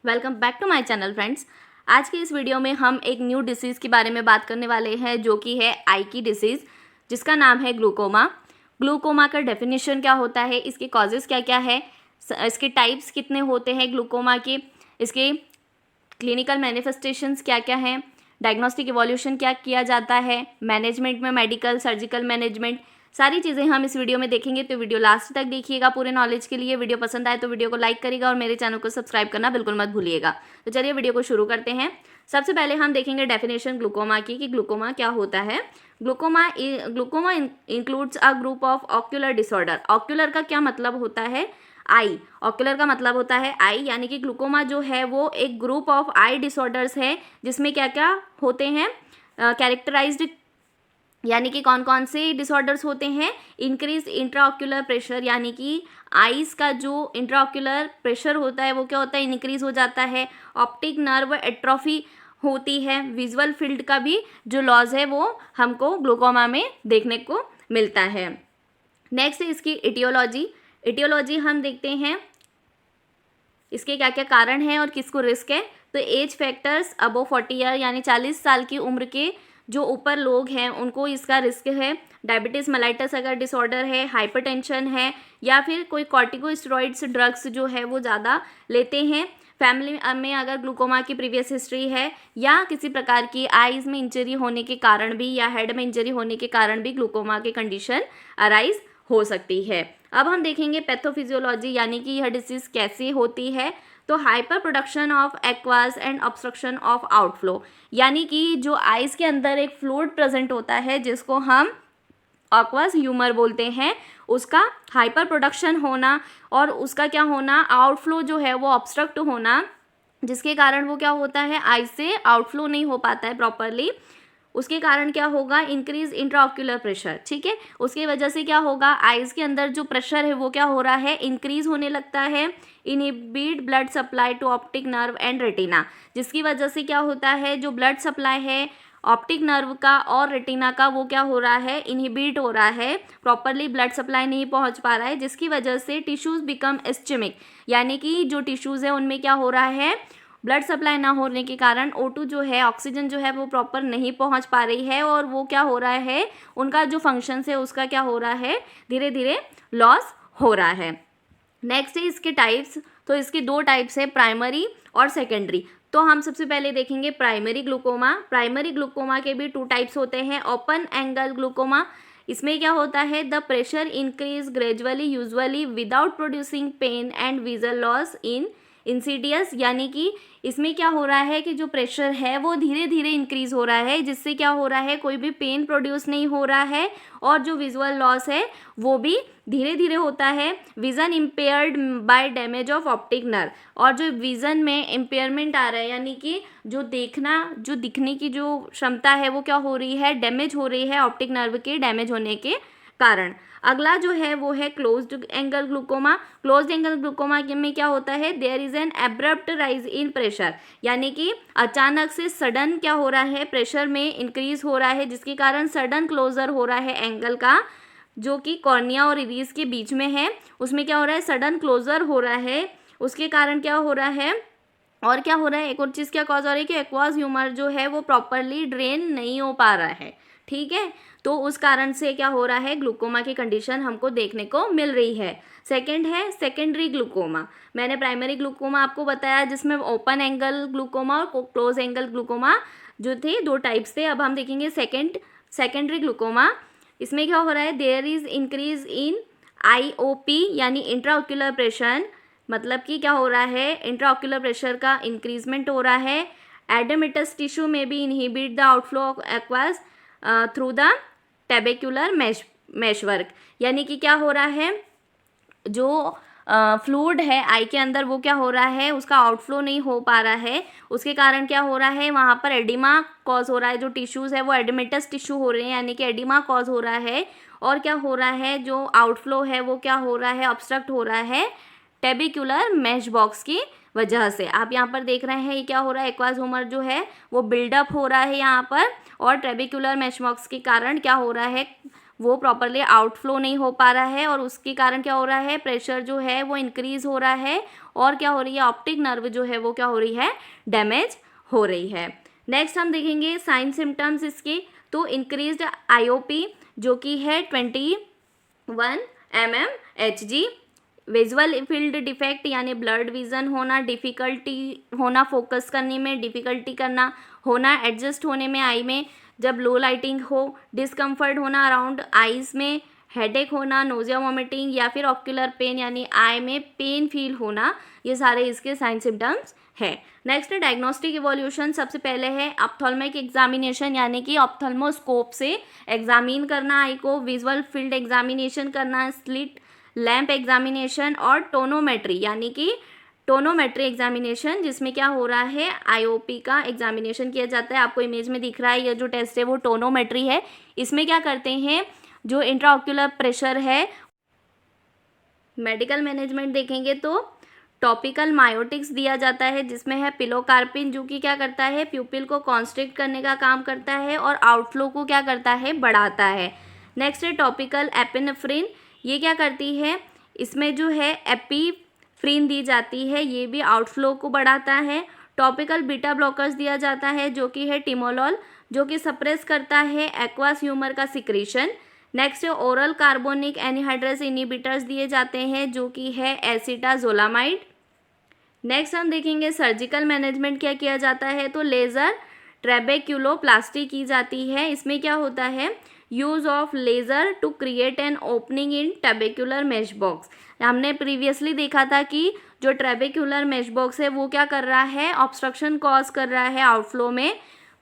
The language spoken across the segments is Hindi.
Welcome back to my channel friends. आज के इस वीडियो में हम एक न्यू डिसीज़ के बारे में बात करने वाले हैं जो कि है आई की डिसीज़, जिसका नाम है ग्लूकोमा। ग्लूकोमा का डेफिनेशन क्या होता है, इसके कॉजेज़ क्या क्या है, इसके टाइप्स कितने होते हैं ग्लूकोमा के, इसके क्लिनिकल मैनिफेस्टेशंस क्या क्या हैं, डायग्नोस्टिक इवोल्यूशन क्या किया जाता है, मैनेजमेंट में मेडिकल सर्जिकल मैनेजमेंट, सारी चीज़ें हम इस वीडियो में देखेंगे। तो वीडियो लास्ट तक देखिएगा पूरे नॉलेज के लिए। वीडियो पसंद आए तो वीडियो को लाइक करिएगा और मेरे चैनल को सब्सक्राइब करना बिल्कुल मत भूलिएगा। तो चलिए वीडियो को शुरू करते हैं। सबसे पहले हम देखेंगे डेफिनेशन ग्लूकोमा की कि ग्लूकोमा क्या होता है। Glaucoma includes a group of ocular disorder. Ocular का क्या मतलब होता है, आई। ऑक्यूलर का मतलब होता है आई, यानी कि ग्लूकोमा जो है वो एक ग्रुप ऑफ आई डिसऑर्डर्स है जिसमें क्या क्या होते हैं, कैरेक्टराइज्ड, यानी कि कौन कौन से डिसऑर्डर्स होते हैं। इंक्रीज इंट्राऑक्यूलर प्रेशर, यानी कि आईज का जो इंट्राऑक्यूलर प्रेशर होता है वो क्या होता है, इंक्रीज हो जाता है। ऑप्टिक नर्व एट्रोफी होती है। विजुअल फील्ड का भी जो लॉस है वो हमको ग्लूकोमा में देखने को मिलता है। नेक्स्ट है इसकी इटियोलॉजी। इटियोलॉजी हम देखते हैं इसके क्या क्या कारण हैं और किसको रिस्क है। तो एज फैक्टर्स, अबो 40 ईयर यानी 40 साल की उम्र के जो ऊपर लोग हैं उनको इसका रिस्क है। डायबिटीज़ मेलाइटस अगर डिसऑर्डर है, हाइपरटेंशन है, या फिर कोई कॉर्टिकोस्टेरॉइड्स ड्रग्स जो है वो ज़्यादा लेते हैं, फैमिली में अगर ग्लूकोमा की प्रीवियस हिस्ट्री है, या किसी प्रकार की आईज में इंजरी होने के कारण भी या हेड में इंजरी होने के कारण भी ग्लूकोमा की कंडीशन अराइज हो सकती है। अब हम देखेंगे पैथोफिजियोलॉजी, यानी कि यह डिसीज़ कैसे होती है। तो hyper production of aqueous and obstruction of outflow, यानी कि जो आइज़ के अंदर एक फ्लूइड प्रेजेंट होता है जिसको हम ऑक्वस ह्यूमर बोलते हैं, उसका हाइपर प्रोडक्शन होना और उसका क्या होना, आउटफ्लो जो है वो ऑब्स्ट्रक्ट होना, जिसके कारण वो क्या होता है, आइज से आउटफ्लो नहीं हो पाता है प्रॉपरली। उसके कारण क्या होगा, इंक्रीज इंट्राऑक्यूलर प्रेशर। ठीक है, उसकी वजह से क्या होगा, आइज के अंदर जो प्रेशर है वो क्या हो रहा है, इंक्रीज होने लगता है। Inhibit blood supply to optic nerve and retina, जिसकी वजह से क्या होता है, जो ब्लड सप्लाई है ऑप्टिक नर्व का और रेटिना का वो क्या हो रहा है, इनहिबिट हो रहा है, प्रॉपरली ब्लड सप्लाई नहीं पहुंच पा रहा है, जिसकी वजह से टिश्यूज बिकम इस्चेमिक, यानी कि जो टिश्यूज है उनमें क्या हो रहा है, ब्लड सप्लाई ना होने के कारण O2 जो है, ऑक्सीजन जो है वो प्रॉपर नहीं पहुंच पा रही है और वो क्या हो रहा है, उनका जो फंक्शंस है उसका क्या हो रहा है, धीरे धीरे लॉस हो रहा है। नेक्स्ट है इसके टाइप्स। तो इसके दो टाइप्स है, प्राइमरी और सेकेंडरी। तो हम सबसे पहले देखेंगे प्राइमरी ग्लूकोमा। प्राइमरी ग्लूकोमा के भी टू टाइप्स होते हैं। ओपन एंगल ग्लूकोमा, इसमें क्या होता है, the pressure increase gradually usually without producing pain and visual loss in insidious, यानी कि इसमें क्या हो रहा है कि जो प्रेशर है वो धीरे धीरे इंक्रीज हो रहा है, जिससे क्या हो रहा है, कोई भी पेन प्रोड्यूस नहीं हो रहा है और जो विजुअल लॉस है वो भी धीरे धीरे होता है। Vision impaired bye damage of optic nerve, और जो विजन में इम्पेयरमेंट आ रहा है, यानी कि जो दिखने की जो क्षमता है वो क्या हो रही है, डैमेज हो रही है ऑप्टिक नर्व के डैमेज होने के कारण। अगला जो है वो है closed angle glaucoma. Closed angle glaucoma में क्या होता है, there is an abrupt rise in pressure, यानी कि अचानक से सडन क्या हो रहा है, प्रेशर में इंक्रीज हो रहा है, जिसके कारण सडन क्लोजर हो रहा है एंगल का, जो कि कॉर्निया और इरिस के बीच में है, उसमें क्या हो रहा है, सडन क्लोजर हो रहा है। उसके कारण क्या हो रहा है, और क्या हो रहा है, एक और चीज़ क्या कॉज हो रही है कि एक्वास ह्यूमर जो है वो प्रॉपरली ड्रेन नहीं हो पा रहा है। ठीक है, तो उस कारण से क्या हो रहा है, ग्लूकोमा की कंडीशन हमको देखने को मिल रही है। सेकंड है सेकेंडरी ग्लूकोमा। मैंने प्राइमरी ग्लूकोमा आपको बताया जिसमें ओपन एंगल ग्लूकोमा और क्लोज एंगल ग्लूकोमा जो थे, दो टाइप्स थे। अब हम देखेंगे सेकेंडरी ग्लूकोमा। इसमें क्या हो रहा है, there is increase in IOP यानी इंट्राऑक्यूलर प्रेशर, मतलब कि क्या हो रहा है, इंट्राऑक्यूलर प्रेशर का इंक्रीजमेंट हो रहा है। एडेमिटस टिश्यू में भी inhibit the outflow of aqueous through the trabecular meshwork, यानी कि क्या हो रहा है, जो फ्लूइड है आई के अंदर वो क्या हो रहा है, उसका आउटफ्लो नहीं हो पा रहा है, उसके कारण क्या हो रहा है, वहाँ पर एडिमा कॉज हो रहा है, जो टिश्यूज़ है वो एडिमेटस टिश्यू हो रहे हैं, यानी कि एडिमा कॉज हो रहा है। और क्या हो रहा है, जो आउटफ्लो है वो क्या हो रहा है, ऑब्स्ट्रक्ट हो रहा है टेबिक्युलर मैश बॉक्स की वजह से। आप यहाँ पर देख रहे हैं ये क्या हो रहा है, एक्वास ह्यूमर जो है वो बिल्डअप हो रहा है यहाँ पर, और टेबिक्युलर मैश बॉक्स के कारण क्या हो रहा है, वो प्रॉपरली आउटफ्लो नहीं हो पा रहा है, और उसके कारण क्या हो रहा है, प्रेशर जो है वो इंक्रीज हो रहा है और क्या हो रही है, ऑप्टिक नर्व जो है वो क्या हो रही है, डैमेज हो रही है। नेक्स्ट हम देखेंगे साइन सिम्टम्स इसके। तो इंक्रीज्ड आईओपी जो कि है 21 mmHg, विजुअल फील्ड डिफेक्ट यानी ब्लड विजन होना, डिफ़िकल्टी होना फोकस करने में, डिफ़िकल्टी करना होना एडजस्ट होने में आई में जब लो लाइटिंग हो, डिस्कम्फर्ट होना अराउंड आईज में, हेडेक होना, नोजिया वॉमिटिंग या फिर ऑक्यूलर पेन यानी आई में पेन फील होना, ये सारे इसके साइन सिम्टम्स है। नेक्स्ट डायग्नोस्टिक इवोल्यूशन, सबसे पहले है ऑप्थेल्मिक एग्जामिनेशन यानी कि ऑप्थेल्मोस्कोप से एग्जामिन करना आई को, विजुअल फील्ड एग्जामिनेशन करना, स्लिट लैंप एग्जामिनेशन और टोनोमेट्री यानी कि टोनोमेट्री एग्जामिनेशन जिसमें क्या हो रहा है, आईओपी का एग्जामिनेशन किया जाता है। आपको इमेज में दिख रहा है ये जो टेस्ट है वो टोनोमेट्री है। इसमें क्या करते हैं, जो इंट्राऑक्यूलर प्रेशर है, मेडिकल मैनेजमेंट देखेंगे तो टॉपिकल मायोटिक्स दिया जाता है जिसमें है पिलोकार्पिन जो कि क्या करता है, प्यूपिल को कॉन्स्ट्रिक्ट करने का काम करता है और आउटफ्लो को क्या करता है, बढ़ाता है। नेक्स्ट है टॉपिकल एपिनेफ्रिन, ये क्या करती है, इसमें जो है एपीफ्रिन दी जाती है, ये भी आउटफ्लो को बढ़ाता है। टॉपिकल बीटा ब्लॉकर्स दिया जाता है जो कि है टिमोलॉल जो कि सप्रेस करता है एक्वास ह्यूमर का सिक्रीशन। नेक्स्ट है ओरल कार्बोनिक एनहाइड्रेस इनिबिटर्स दिए जाते हैं जो कि है एसिटाजोलामाइड। नेक्स्ट हम देखेंगे सर्जिकल मैनेजमेंट क्या किया जाता है, तो लेज़र ट्रेबेक्युलोप्लास्टी की जाती है। इसमें क्या होता है, use of laser to create an opening in trabecular mesh box. हमने प्रीवियसली देखा था कि जो ट्रेबेक्युलर मेश बॉक्स है वो क्या कर रहा है, ऑब्स्ट्रक्शन कॉज कर रहा है आउटफ्लो में,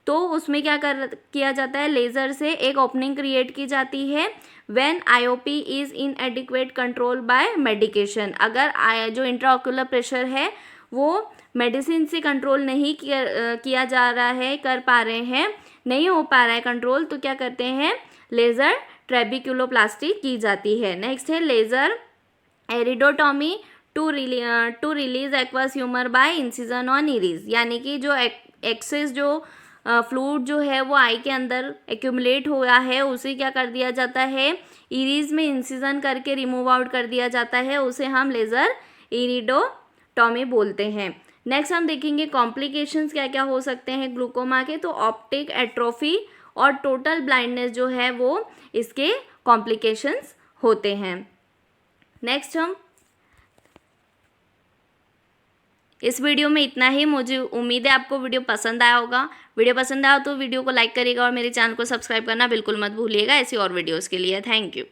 तो उसमें क्या किया जाता है, लेज़र से एक ओपनिंग क्रिएट की जाती है। When IOP is इनएडिक्वेट control by medication, अगर जो इंट्राऑक्यूलर प्रेशर है वो मेडिसिन से कंट्रोल नहीं किया जा रहा है, कर पा रहे हैं, नहीं हो पा रहा है कंट्रोल, तो क्या करते हैं, लेज़र ट्रेबेक्युलोप्लास्टी की जाती है। नेक्स्ट है laser iridotomy to release aqueous humour by incision on iris, यानी कि जो एक्सेस जो फ्लूइड जो है वो आई के अंदर एक्यूमुलेट हुआ है उसे क्या कर दिया जाता है, इरीज में इंसिजन करके रिमूव आउट कर दिया जाता है, उसे हम लेज़र इरिडोटॉमी बोलते हैं। नेक्स्ट हम देखेंगे कॉम्प्लिकेशंस क्या क्या हो सकते हैं ग्लूकोमा के, तो ऑप्टिक एट्रोफी और टोटल ब्लाइंडनेस जो है वो इसके कॉम्प्लिकेशंस होते हैं। नेक्स्ट हम इस वीडियो में इतना ही। मुझे उम्मीद है आपको वीडियो पसंद आया होगा। वीडियो पसंद आया तो वीडियो को लाइक करिएगा और मेरे चैनल को सब्सक्राइब करना बिल्कुल मत भूलिएगा ऐसी और वीडियोस के लिए। Thank you.